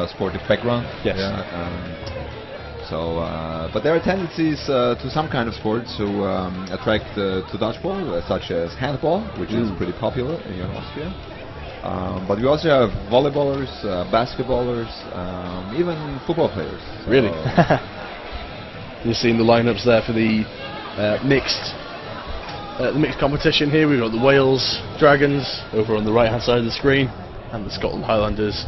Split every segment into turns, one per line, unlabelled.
sportive background.
Yes.
But there are tendencies to some kind of sports to attract to dodgeball, such as handball, which is pretty popular in Austria. But we also have volleyballers, basketballers, even football players.
Really? You've seen the lineups there for the mixed competition here. We've got the Wales Dragons over on the right hand side of the screen, and the Scotland Highlanders,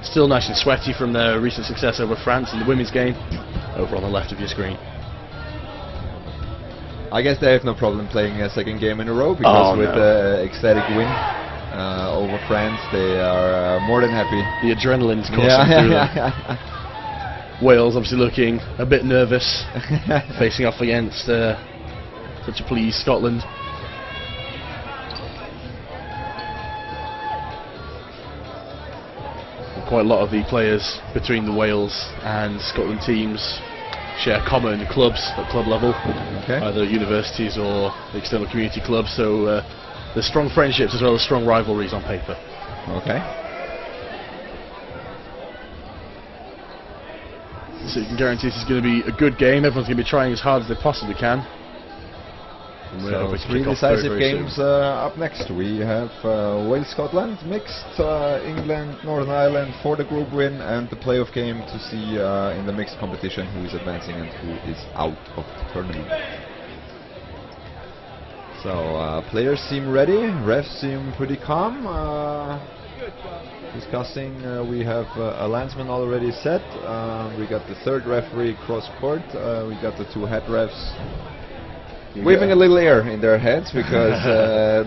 still nice and sweaty from their recent success over France in the women's game, over on the left of your screen.
I guess they have no problem playing a second game in a row, because with the ecstatic win over France, they are more than happy.
The adrenaline's coursing through them. Wales obviously looking a bit nervous, facing off against such a pleased Scotland. Quite a lot of the players between the Wales and Scotland teams share common clubs at club level, either universities or external community clubs, so there's strong friendships as well as strong rivalries on paper.
Okay.
So you can guarantee this is going to be a good game. Everyone's going to be trying as hard as they possibly can.
So 3 decisive games up next. We have Wales-Scotland mixed, England, Northern Ireland for the group win, and the playoff game to see in the mixed competition who is advancing and who is out of the tournament. So players seem ready, refs seem pretty calm. Discussing, we have a landsman already set. We got the third referee cross court. We got the 2 head refs waving a little air in their heads, because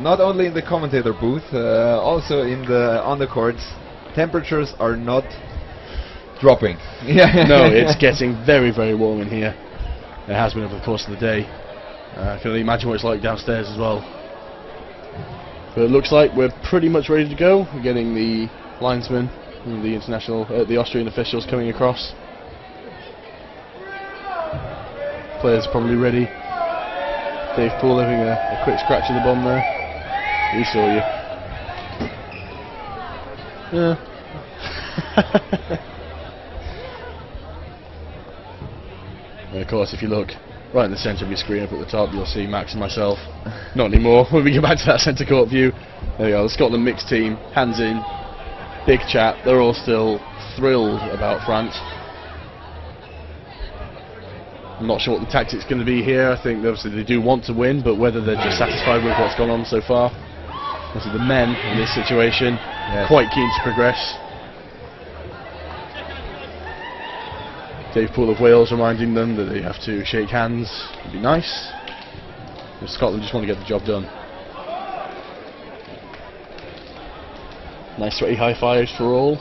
not only in the commentator booth, also on the courts, temperatures are not dropping.
No, it's getting very, very warm in here. It has been over the course of the day. I can only imagine what it's like downstairs as well. But it looks like we're pretty much ready to go. We're getting the linesmen and the the Austrian officials coming across. Players probably ready. Dave Poole having a quick scratch of the bum there. He saw you. Yeah. And of course, if you look right in the centre of your screen up at the top, you'll see Max and myself. Not anymore. When we get back to that centre court view, there we go. The Scotland mixed team, hands in, big chat. They're all still thrilled about France. I'm not sure what the tactic's going to be here. I think obviously they do want to win, but whether they're just satisfied with what's gone on so far. Obviously the men in this situation, quite keen to progress. Dave Poole of Wales reminding them that they have to shake hands. It'd be nice. But Scotland just want to get the job done. Nice sweaty high fives for all.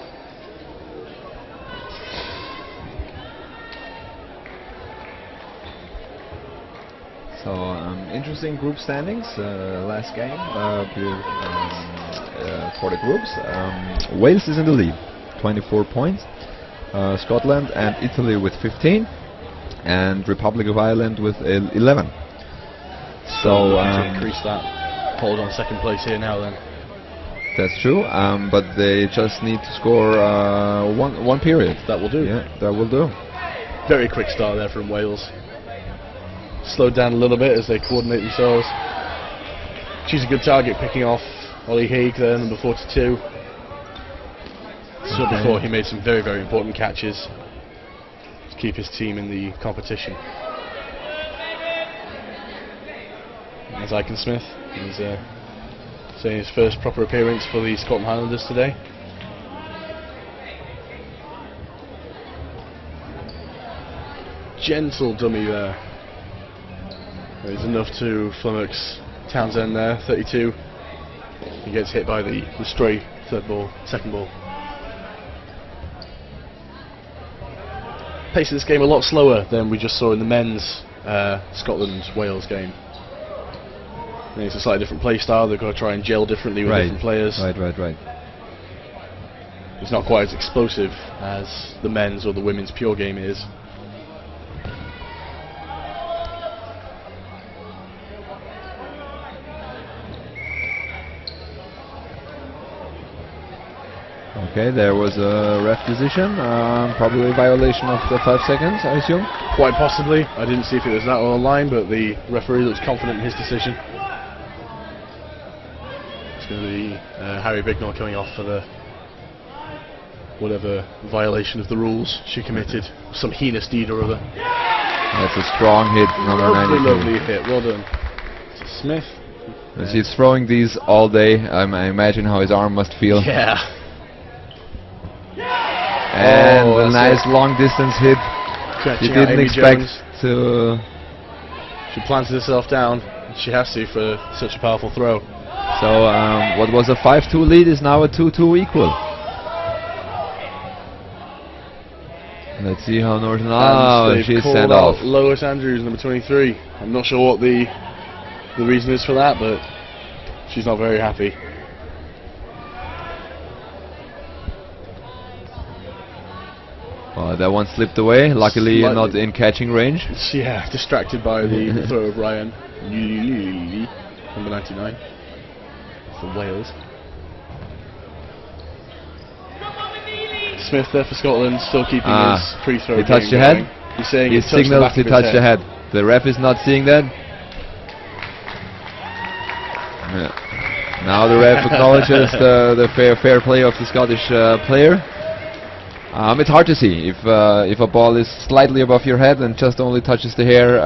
So interesting group standings. Last game for the groups. Wales is in the lead, 24 points. Scotland and Italy with 15, and Republic of Ireland with 11. So
to increase that hold on second place here now then.
That's true, but they just need to score one period.
That will do.
Yeah, that will do.
Very quick start there from Wales. Slowed down a little bit as they coordinate themselves. Choose a good target, picking off Ollie Haig there, number 42. So before he made some very, very important catches to keep his team in the competition. There's Icon Smith. He's saying his first proper appearance for the Scotland Highlanders today. Gentle dummy there. There's enough to flummox Townsend there, 32. He gets hit by the stray second ball. Pace of this game a lot slower than we just saw in the men's Scotland-Wales game. I think it's a slightly different play style. They've got to try and gel differently with different players.
Right.
It's not quite as explosive as the men's or the women's pure game is.
Okay, there was a ref decision, probably a violation of the 5 seconds, I assume.
Quite possibly. I didn't see if it was that on the line, but the referee looks confident in his decision. It's going to be Harry Bignell coming off for the whatever violation of the rules she committed, some heinous deed or other.
That's a strong hit, number 92.
Lovely hit, well done. To Smith.
As he's throwing these all day, I imagine how his arm must feel.
Yeah.
And a nice long distance hit.
Catching
You didn't
Amy
expect
Jones.
to...
She planted herself down. She has to for such a powerful throw.
So what was a 5-2 lead is now a 2-2 equal. Let's see how Northern... Oh, she's sent off.
Lois Andrews, number 23. I'm not sure what the reason is for that, but she's not very happy.
That one slipped away, luckily not in catching range.
Yeah, distracted by the throw of Ryan. Number 99 for Wales. Smith there for Scotland, still keeping his pre-throw.
He touched your head?
He's saying
he signals he touched your head. The ref is not seeing that. Yeah. Now the ref acknowledges the fair play of the Scottish player. It's hard to see if a ball is slightly above your head and just only touches the hair.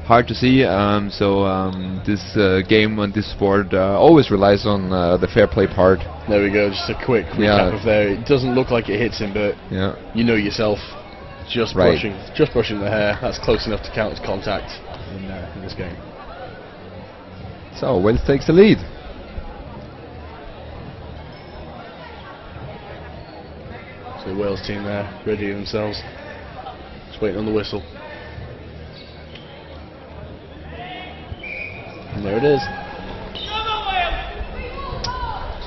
Hard to see. This game and this sport always relies on the fair play part.
There we go. Just a quick recap of there. It doesn't look like it hits him, but you know yourself. Just brushing the hair. That's close enough to count as contact in this game.
So Wales takes the lead.
So the Wales team there, readying themselves. Just waiting on the whistle. And there it is.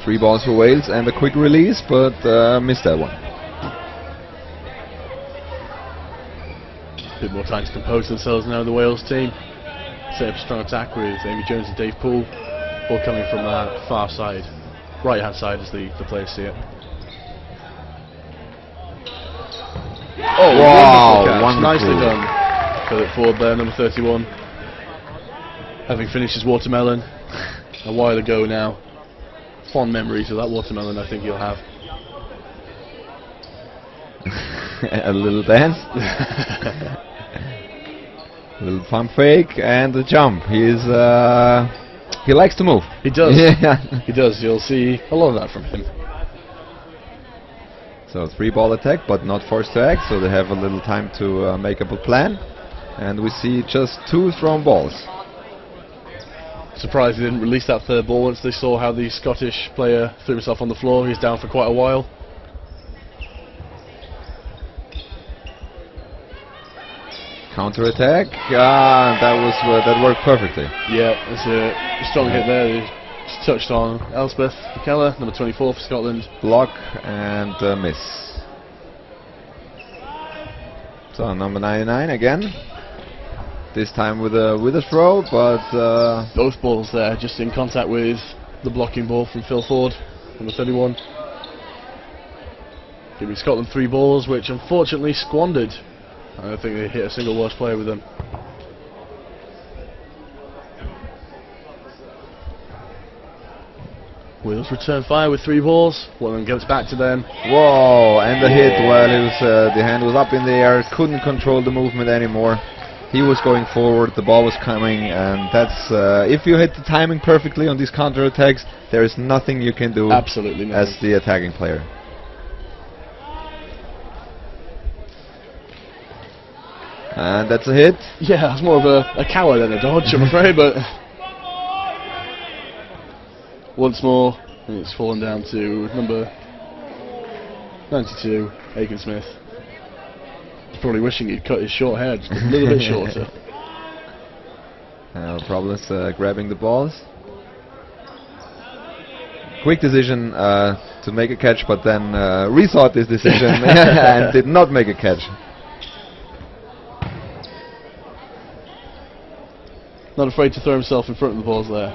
3 balls for Wales and a quick release, but missed that one.
A bit more time to compose themselves now, the Wales team. Set up a strong attack with Amy Jones and Dave Poole. Ball coming from that far side, right hand side as the players see it. Oh wow, wonderful. Nicely done. Forward there, number 31. Having finished his watermelon a while ago now. Fond memories of that watermelon I think he'll have.
A little dance. A little pump fake and a jump. He likes to move.
He does. He does. You'll see a lot of that from him.
So 3-ball attack, but not forced to act, so they have a little time to make up a plan. And we see just 2 thrown balls.
Surprised they didn't release that third ball once they saw how the Scottish player threw himself on the floor. He's down for quite a while.
Counter attack. That worked perfectly.
Yeah, it's a strong hit there. They just touched on Elspeth McKellar, number 24 for Scotland.
Block and miss. So number 99 again. This time with a throw, but
both balls there just in contact with the blocking ball from Phil Ford, number 31. Giving Scotland 3 balls, which unfortunately squandered. I don't think they hit a single Welsh player with them. Wales return fire with 3 balls. One of them gets back to them.
Whoa! And the hit while the hand was up in the air, couldn't control the movement anymore. He was going forward, the ball was coming, and that's if you hit the timing perfectly on these counter attacks, there is nothing you can do.
Absolutely nothing.
As the attacking player. And that's a hit.
Yeah, it's more of a cower than a dodge, I'm afraid, but once more, and it's fallen down to number 92, Aiken Smith. He's probably wishing he'd cut his short hair just a little bit shorter.
Problems grabbing the balls. Quick decision to make a catch, but then rethought this decision and did not make a catch.
Not afraid to throw himself in front of the balls there.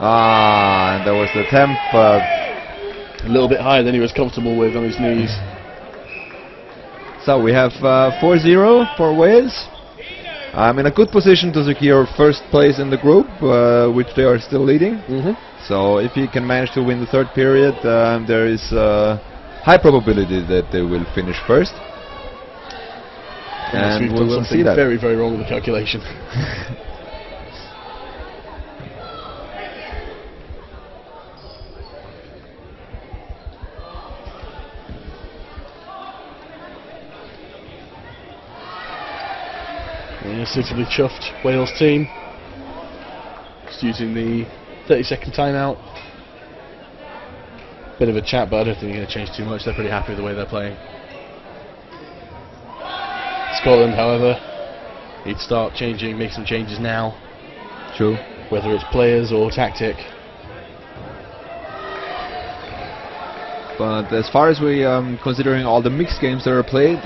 And there was the attempt, but
a little bit higher than he was comfortable with on his knees.
so we have 4-0 for Wales. I'm in a good position to secure first place in the group, which they are still leading. So if he can manage to win the third period, there is a high probability that they will finish first.
Unless
And
we've
we
done
will
something
see that.
very, very wrong with the calculation. A suitably chuffed Wales team. Just using the 30-second timeout. Bit of a chat, but I don't think they're going to change too much. They're pretty happy with the way they're playing. Scotland, however, need to start changing, make some changes now.
True.
Whether it's players or tactic.
But as far as we considering all the mixed games that are played,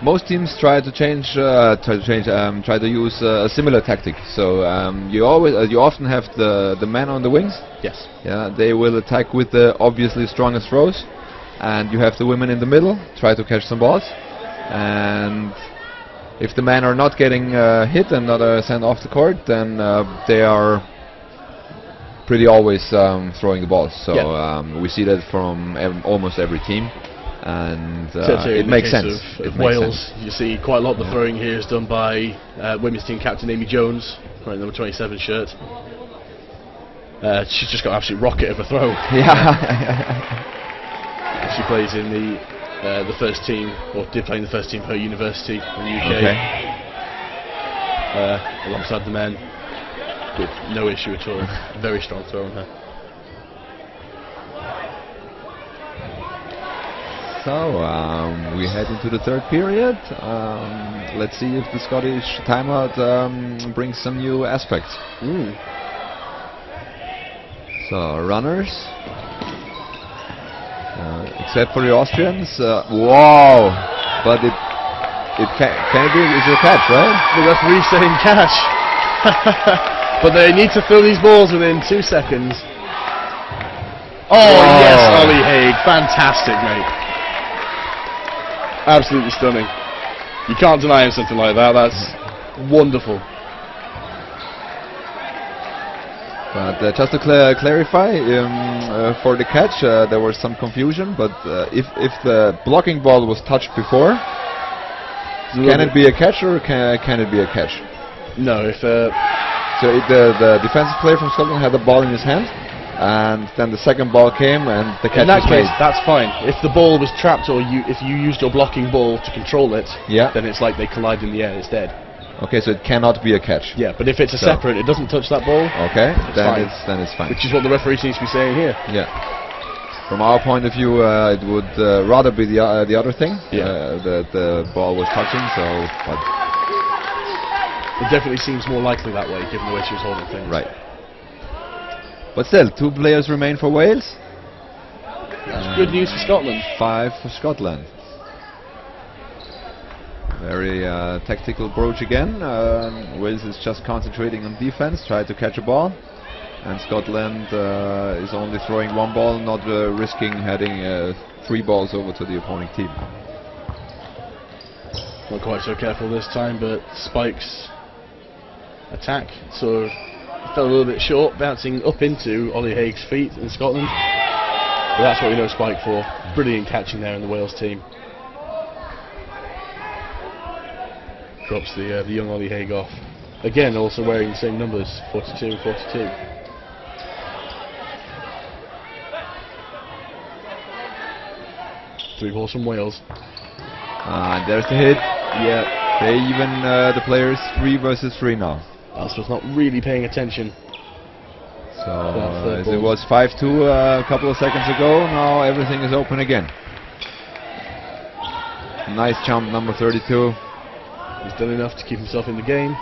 most teams try to try to use a similar tactic. So you often have the man on the wings.
Yes.
Yeah, they will attack with the obviously strongest throws, and you have the women in the middle try to catch some balls. And if the men are not getting hit and not sent off the court, then they are pretty always throwing the balls. So we see that from almost every team. And it makes sense.
Of Wales, you see quite a lot of the throwing here is done by women's team captain Amy Jones, wearing the number 27 shirt. She's just got an absolute rocket of a throw.
Yeah.
She plays in the first team, or did play in the first team for her university in the UK.
Okay.
Alongside the men, with no issue at all. Very strong throw on her.
So we head into the third period. Let's see if the Scottish timeout brings some new aspects. So runners, except for the Austrians. Wow! But it can it be? Is it a catch, right?
The referee saying catch. But they need to fill these balls within 2 seconds. Oh yes, Ollie Haig, fantastic, mate. Absolutely stunning. You can't deny him something like that. That's wonderful.
But just to clarify, for the catch, there was some confusion. But if the blocking ball was touched before, can it be a catch or can it be a catch?
No, if
so the defensive player from Scotland had the ball in his hand, and then the second ball came and the catch
in that
was
case,
made.
that's fine. If the ball was trapped or if you used your blocking ball to control it, then it's like they collide in the air, it's dead.
Okay, so it cannot be a catch.
Yeah, but if it's a separate, it doesn't touch that ball.
Okay, then
fine.
it's fine.
Which is what the referee seems to be saying here.
Yeah. From our point of view, it would rather be the other thing.
Yeah.
The ball was touching, so. But
it definitely seems more likely that way, given the way she was holding things.
Right. But still, 2 players remain for Wales.
That's good news for Scotland.
5 for Scotland. Very tactical approach again. Wales is just concentrating on defense, try to catch a ball. And Scotland is only throwing 1 ball, not risking heading 3 balls over to the opposing team.
Not quite so careful this time, but Spike's attack sort of fell a little bit short, bouncing up into Ollie Haig's feet in Scotland. But that's what we know Spike for. Brilliant catching there in the Wales team. Drops the young Ollie Haig off. Again, also wearing the same numbers, 42 and 42. Three balls from Wales.
There's the hit. Yeah, they even the players 3 versus 3 now.
Ulster's not really paying attention.
So as it was 5-2 a couple of seconds ago, now everything is open again. Nice jump, number 32.
He's done enough to keep himself in the game.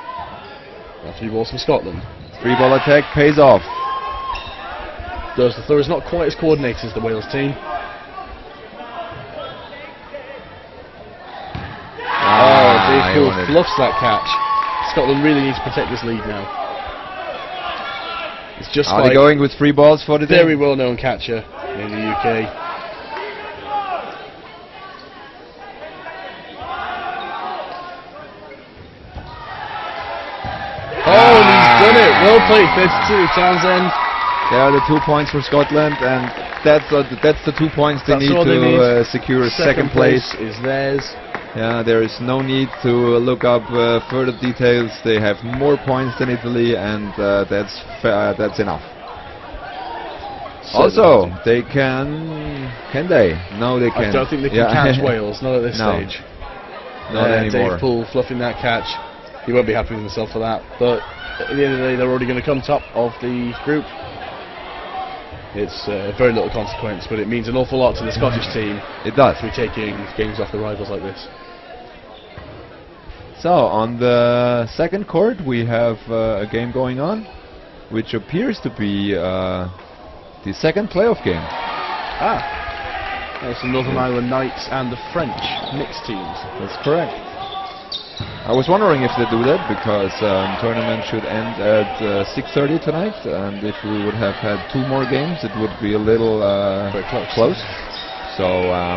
Now 3 balls from Scotland.
3-ball attack pays off.
The throw is not quite as coordinated as the Wales team.
He
fluffs that catch. Scotland really needs to protect this lead now. It's just
Are
like
they going with 3 balls for the day?
very well-known catcher in the UK. Oh, and he's done it! Well played, 32, Townsend.
There are the 2 points for Scotland, and that's the 2 points they need to secure second place.
Is theirs.
Yeah, there is no need to look up further details. They have more points than Italy, and that's enough. Also, they can they? No, they can't.
I don't think they can catch Wales, not at this stage.
Not anymore.
Dave Poole fluffing that catch. He won't be happy with himself for that. But at the end of the day, they're already going to come top of the group. It's very little consequence, but it means an awful lot to the Scottish team.
It does.
To be taking games off the rivals like this.
So, on the second court, we have a game going on, which appears to be the second playoff game.
That's the Northern Ireland Knights and the French mixed teams.
That's correct. I was wondering if they do that, because tournament should end at 6:30 tonight, and if we would have had 2 more games, it would be a little
very
close. So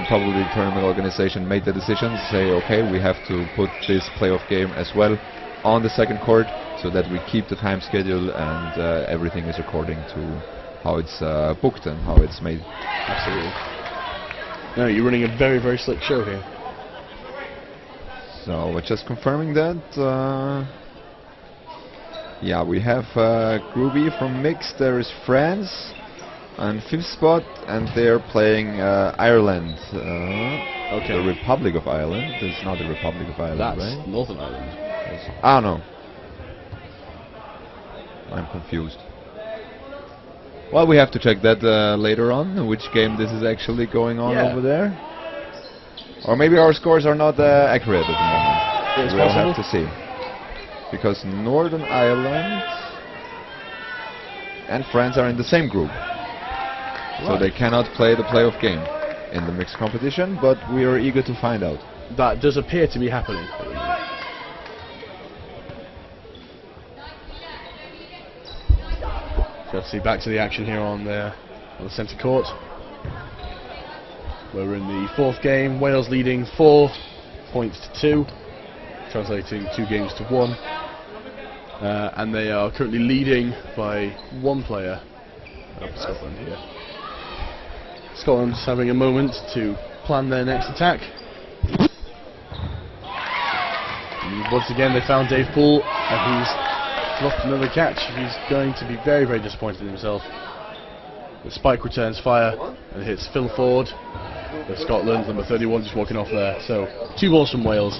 probably the tournament organization made the decision to say, okay, we have to put this playoff game as well on the second court, so that we keep the time schedule and everything is according to how it's booked and how it's made.
Absolutely. No, you're running a very, very slick show here.
So we're just confirming that. Yeah, we have Groovy from mixed. There is France on 5th spot, and they're playing Ireland.
Okay.
The Republic of Ireland. It's not the Republic of Ireland,
That's
right?
Northern Ireland.
Ah, no. I'm confused. Well, we have to check that later on, which game this is actually going on over there. Or maybe our scores are not accurate at the moment. We'll have to see. Because Northern Ireland and France are in the same group. So they cannot play the playoff game in the mixed competition, but we are eager to find out.
That does appear to be happening. Let's see, back to the action here on the centre court. We're in the 4th game. Wales leading 4 points to 2, translating 2 games to 1. And they are currently leading by 1 player of Scotland here. Scotland's having a moment to plan their next attack. And once again, they found Dave Poole, and he's fluffed another catch. He's going to be very, very disappointed in himself. The spike returns fire and hits Phil Ford of Scotland, number 31, just walking off there. So 2 balls from Wales.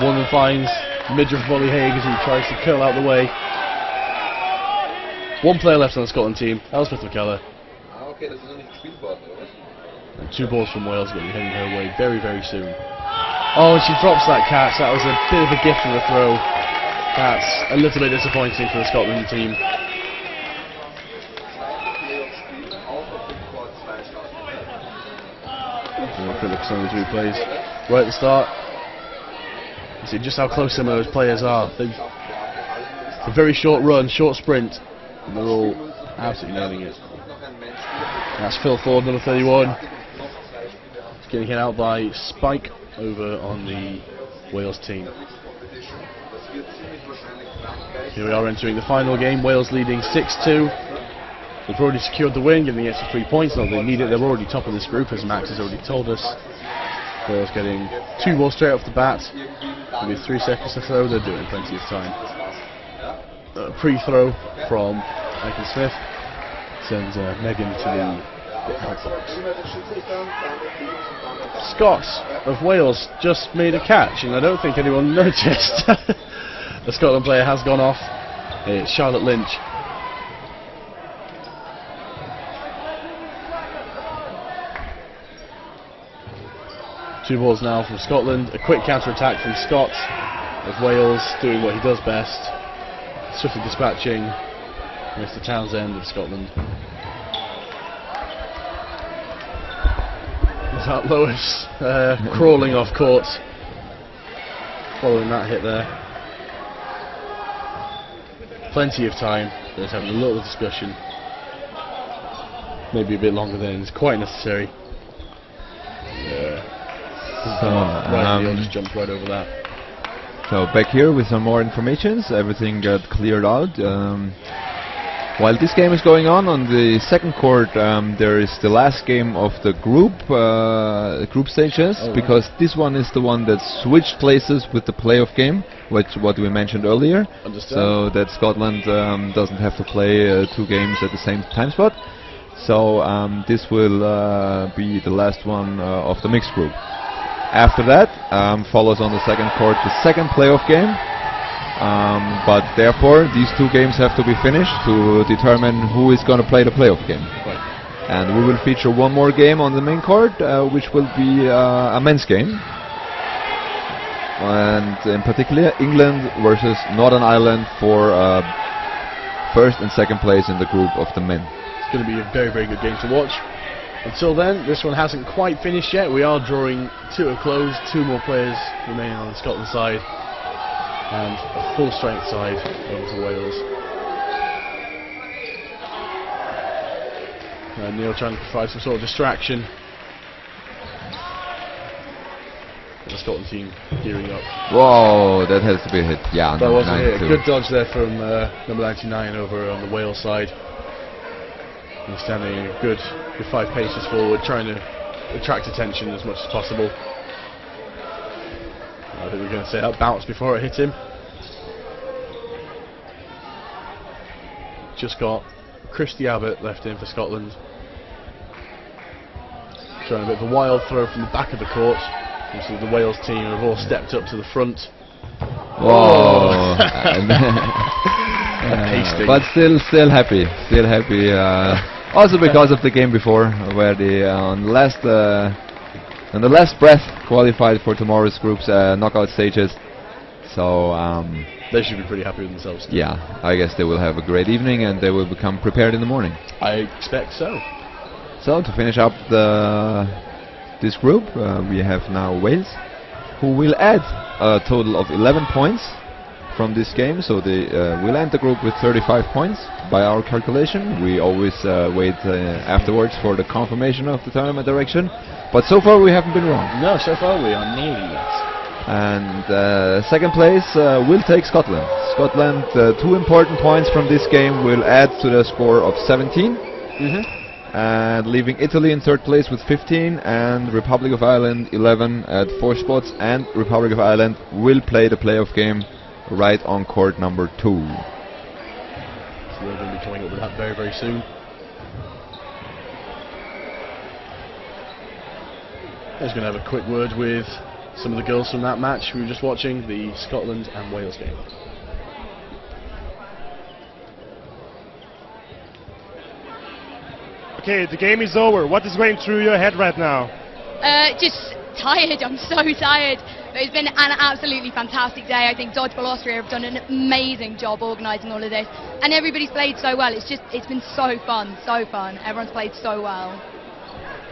One of them finds midriff volley Haig as he tries to curl out the way. 1 player left on the Scotland team, Elspeth McKellar. And 2 balls from Wales going to be heading her way very, very soon. Oh, and she drops that catch. That was a bit of a gift of a throw. That's a little bit disappointing for the Scotland team. Quick look at some of these replays. Right at the start, you see just how close some of those players are. A very short run, short sprint, and they're all absolutely nailing it. That's Phil Ford, number 31. He's getting hit out by Spike over on the Wales team. Here we are entering the final game. Wales leading 6-2. They've already secured the win, giving the extra 3 points. Not that they need it, they're already top of this group, as Max has already told us. Wales getting 2 balls straight off the bat. With 3 seconds to throw, they're doing plenty of time. Pre-throw from Michael Smith sends Megan to the out box. Scott of Wales just made a catch, and I don't think anyone noticed. The Scotland player has gone off. It's Charlotte Lynch. Two balls now from Scotland. A quick counter-attack from Scott of Wales, doing what he does best, swiftly dispatching Mr. Townsend of Scotland. Is that Lois crawling off court, following that hit there. Plenty of time. They're just having a little discussion. Maybe a bit longer than is quite necessary.
So,
right, Neil just jumped right over that.
So back here with some more informations, everything got cleared out. While this game is going on the second court, there is the last game of the group stages, because this one is the one that switched places with the playoff game, what we mentioned earlier.
Understand.
So that Scotland doesn't have to play 2 games at the same time spot. So this will be the last one of the mixed group. After that follows on the second court the second playoff game. But therefore these 2 games have to be finished to determine who is going to play the playoff game.
Right.
And we will feature one more game on the main court, which will be a men's game. And in particular England versus Northern Ireland for first and second place in the group of the men.
It's going to be a very, very good game to watch. Until then, this one hasn't quite finished yet. We are drawing to a close. 2 more players remaining on the Scotland side, and a full strength side over to Wales. Neil trying to provide some sort of distraction. The Scotland team gearing up.
Whoa, that has to be a hit. Yeah,
that wasn't it.
92.
Good dodge there from number 99 over on the Wales side. He's standing a good 5 paces forward, trying to attract attention as much as possible. I think we're going to say that bounce before it hit him. Just got Christy Abbott left in for Scotland. Trying a bit of a wild throw from the back of the court. Obviously the Wales team have all stepped up to the front.
Whoa! But still happy. Also because of the game before, where they on the last breath qualified for tomorrow's group's knockout stages. So
they should be pretty happy with themselves.
Yeah, I guess they will have a great evening and they will become prepared in the morning.
I expect so.
So to finish up this group, we have now Wales, who will add a total of 11 points from this game, so they will end the group with 35 points by our calculation. We always wait afterwards for the confirmation of the tournament direction, but so far we haven't been wrong.
No, so far we are nearly yes.
And second place will take Scotland. Scotland, 2 important points from this game will add to the score of 17. And leaving Italy in third place with 15, and Republic of Ireland 11 at 4 spots, and Republic of Ireland will play the playoff game right on court number 2.
So we're going to be coming up with that very, very soon. I'm just going to have a quick word with some of the girls from that match we were just watching, the Scotland and Wales game.
Okay, the game is over. What is going through your head right now?
Just tired. I'm so tired. But it's been an absolutely fantastic day. I think Dodgeball Austria have done an amazing job organising all of this, and everybody's played so well. It's been so fun, so fun. Everyone's played so well.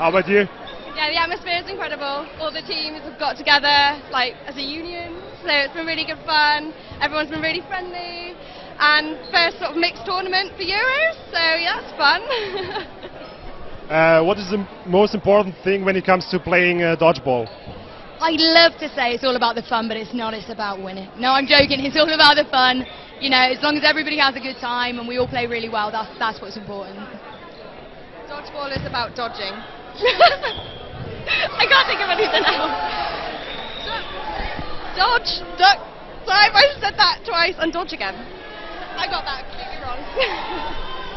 How about you?
Yeah, the atmosphere is incredible. All the teams have got together like as a union, so it's been really good fun. Everyone's been really friendly, and first sort of mixed tournament for Euros, so yeah, it's fun.
What is the most important thing when it comes to playing dodgeball?
I'd love to say it's all about the fun, but it's not. It's about winning. No, I'm joking. It's all about the fun. You know, as long as everybody has a good time and we all play really well, that's what's important.
Dodgeball is about dodging. I can't think of anything else. Dodge, duck. Sorry if I said that twice, and dodge again. I got that completely wrong.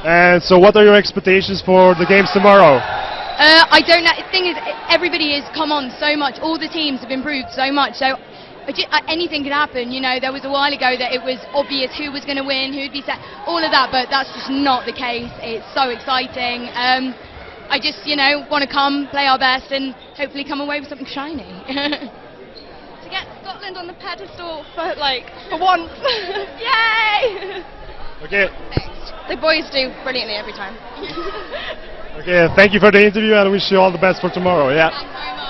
And so what are your expectations for the games tomorrow?
I don't know. The thing is, everybody has come on so much. All the teams have improved so much. So anything could happen. You know, there was a while ago that it was obvious who was going to win, who'd be set, all of that. But that's just not the case. It's so exciting. I just, you know, want to come, play our best, and hopefully come away with something shiny.
To get Scotland on the pedestal for once. Yay!
Okay.
The boys do brilliantly every time.
Okay, thank you for the interview and I wish you all the best for tomorrow. Yeah.
Thanks very much.